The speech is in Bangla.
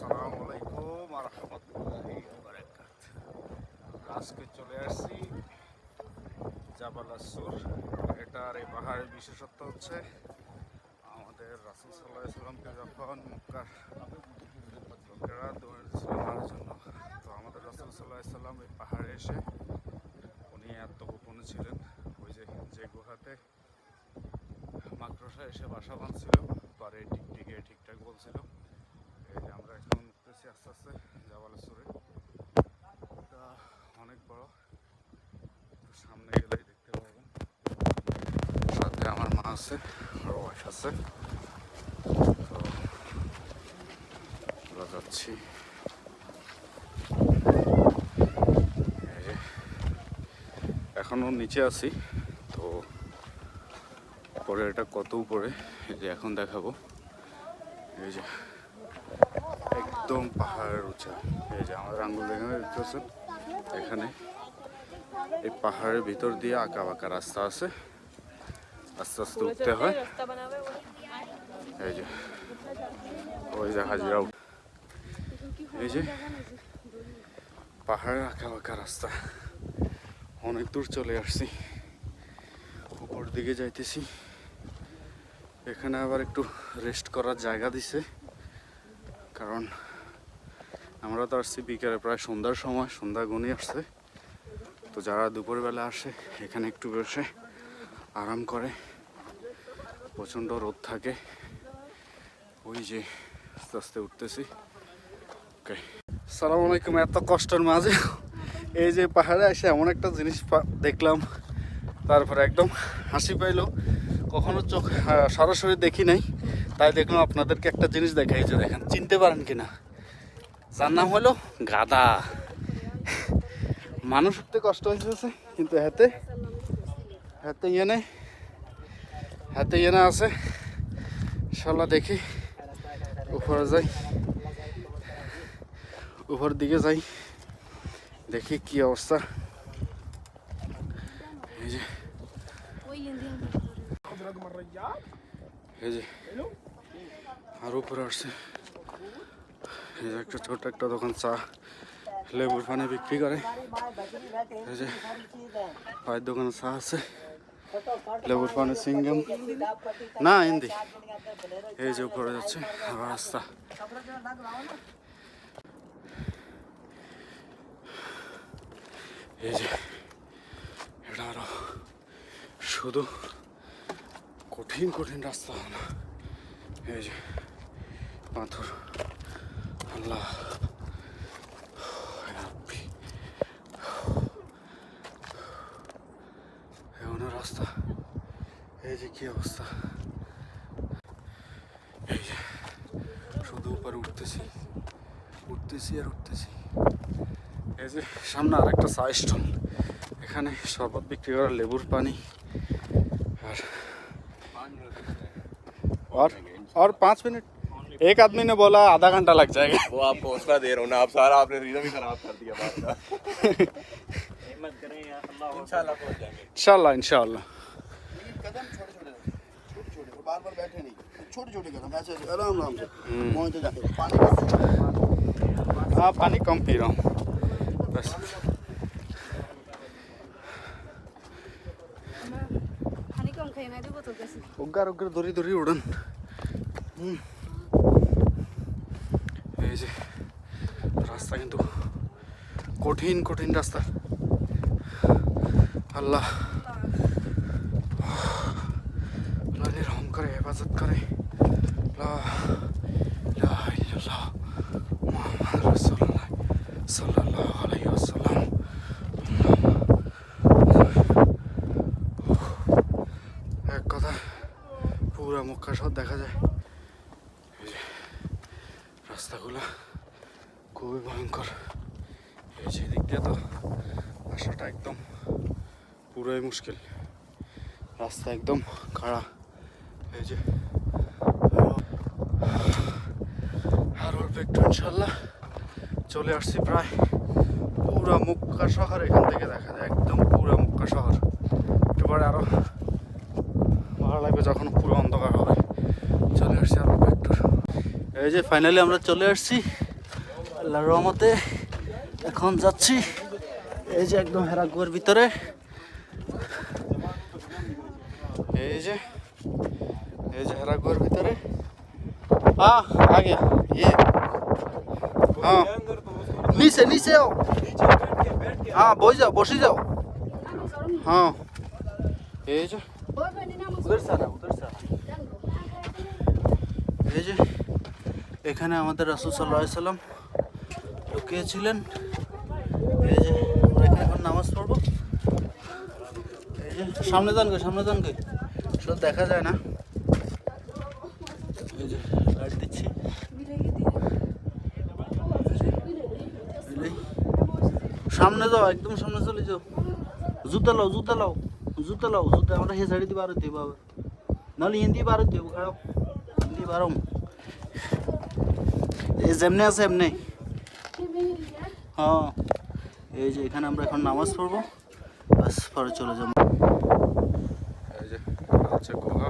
আসসালামু আলাইকুম ওয়া রাহমাতুল্লাহি ওয়া বারাকাতুহু। আজকে চলে আসছি জাবাল আসুর। এটার এই পাহাড়ের বিশেষত্ব হচ্ছে আমাদের রাসূল সাল্লাল্লাহু আলাইহি সাল্লামকে যখন মক্কার লোকেরা দৌড় দিয়েছিল মারার জন্য, তো আমাদের রাসূল সাল্লাল্লাহু আলাইহি সাল্লাম এই পাহাড়ে এসে উনি আত্মগোপনে ছিলেন। ওই যে গুহাতে মাকড়সা এসে বাসা বাঁধছিল, পারে টিকটিকে ঠিকঠাক বলছিল। এই যে আমরা এখন উঠতেছি আস্তে আস্তে জাবাল আসুরে। এটা অনেক বড়, সামনে গেলেই দেখতে পাবেন। সাথে আমার মা আছে আর ওয়াইফ আছে, তো আমরা যাচ্ছি। এখনও নিচে আছি, তো পরে এটা কত উপরে এই যে এখন দেখাবো। এই যে একদম পাহাড়ের উঁচা, এই যে আমাদের আঙ্গুল দেখে দেখতেছেন, এখানে এই পাহাড়ের ভিতর দিয়ে আঁকা বাঁকা রাস্তা আছে, আস্তে আস্তে উঠতে হয়। এই যে ওই যে হাজিরা, এই যে পাহাড়ের আঁকা বাঁকা রাস্তা, অনেক দূর চলে আসছি, উপর দিকে যাইতেছি। এখানে আবার একটু রেস্ট করার জায়গা দিছে, কারণ আমরা তো আসছি বিকেলে, প্রায় সন্ধ্যার সময়, সন্ধ্যা ঘনিয়ে আসছে। তো যারা দুপুরবেলা আসে এখানে একটু বসে আরাম করে, প্রচণ্ড রোদ থাকে। ওই যে আস্তে আস্তে উঠতেছি। ওকে, আসসালামু আলাইকুম। এত কষ্টের মাঝে এই যে পাহাড়ে এসে এমন একটা জিনিস দেখলাম, তারপরে একদম হাসি পাইলো। কখনো চোখ সরাসরি দেখি নাই, তাই দেখলাম আপনাদেরকে একটা জিনিস দেখাই। যে দেখেন, চিনতে পারেন কিনা, যার নাম হলো গাদা। মানুষ উঠতে কষ্ট হয়েছে, কিন্তু হাতে ইয়ে না আছে। ইনশাল্লাহ দেখি উপরে যাই, উপর দিকে যাই, দেখি কি অবস্থা। এই যে আর উপরে আসছে। এই যে একটা ছোট একটা দোকান, চা লেবুর পানি বিক্রি করে। এই যে পায়ের দোকানে চা আছে, লেবুর পানি, সিঙ্গাম না হিন্দি। এই যে উপরে যাচ্ছে আবার রাস্তা। এই যে এটা আরো শুধু কঠিন কঠিন রাস্তা না, এই যে পাথর। আল্লাহ, এমন রাস্তা। এই যে কি অবস্থা, এই যে শুধু উপরে উঠতেছি আর উঠতেছি। এই যে সামনে আর একটা চা স্টল, এখানে শরবত বিক্রি করে, লেবুর পানি। और 5 मिनट, एक आदमी ने बोला आधा घंटा लग जाएगा। वो आपको हौसला दे रहा हूँ ना, आप सारा आपने रिदम ही खराब कर दिया बात का। हिम्मत करें यार, इंशाल्लाह पहुंच जाएंगे। इंशाल्लाह। कदम छोटे बार बैठे नहीं, छोटे कदम ऐसे आराम से पहुंचते जाते। हाँ, पानी कम पी रहा हूँ बस। उग्गार दौड़ी उड़न। এই যে রাস্তা কিন্তু কঠিন রাস্তা। আল্লাহ রহম করে, হেফাজত করে। মুহাম্মদ রাসূলুল্লাহ সাল্লাল্লাহু আলাইহি ওয়াসাল্লাম। এক কথা, পুরা মক্কা শহর দেখা যায়। রাস্তাগুলো খুবই ভয়ঙ্কর। এই যে দিক দিয়ে তো আসাটা একদম পুরোই মুশকিল, রাস্তা একদম খাড়া। এই যে আর অল্প একটু ইনশাল্লাহ চলে আসছি প্রায়। পুরা মক্কা শহর এখান থেকে দেখা যায়, একদম পুরা মক্কা শহর। একটু পরে আরো ভালো লাগবে যখন পুরো অন্ধকার হবে। চলে আসছি আর অল্প একটু। এই যে ফাইনালি আমরা চলে আসছি আল্লাহর রহমতে এখন যাচ্ছি এই যে একদম হেরা গুহার ভিতরে। এই যে হেরা গুহার ভিতরে। हाँ आ गया ये। हाँ नीचे नीचे आओ। हाँ বসে যাও। हाँ এই যে উधर से आना। এই যে এখানে আমাদের রাসূল সাল্লাল্লাহু আলাইহি সাল্লাম লুকিয়েছিলেন। এই যে আমরা এখানে এখন নামাজ পড়বো। এই যে সামনে যান গে সব দেখা যায় না। এই যে লাইট দিচ্ছি। সামনে যাও, একদম সামনে চলে যাও। জুতা লাও জুতা আমরা হে সাইড দিয়ে বার হইতে হবে নাহলে হিন্দি বার হইতে হবে। খারাপ হিন্দি বারম এই যেমনে আছে এমনি। হ্যাঁ এই যে এখানে আমরা এখন নামাজ পড়বো, বাস পরে চলে যাবো। এই যে হচ্ছে গুহা।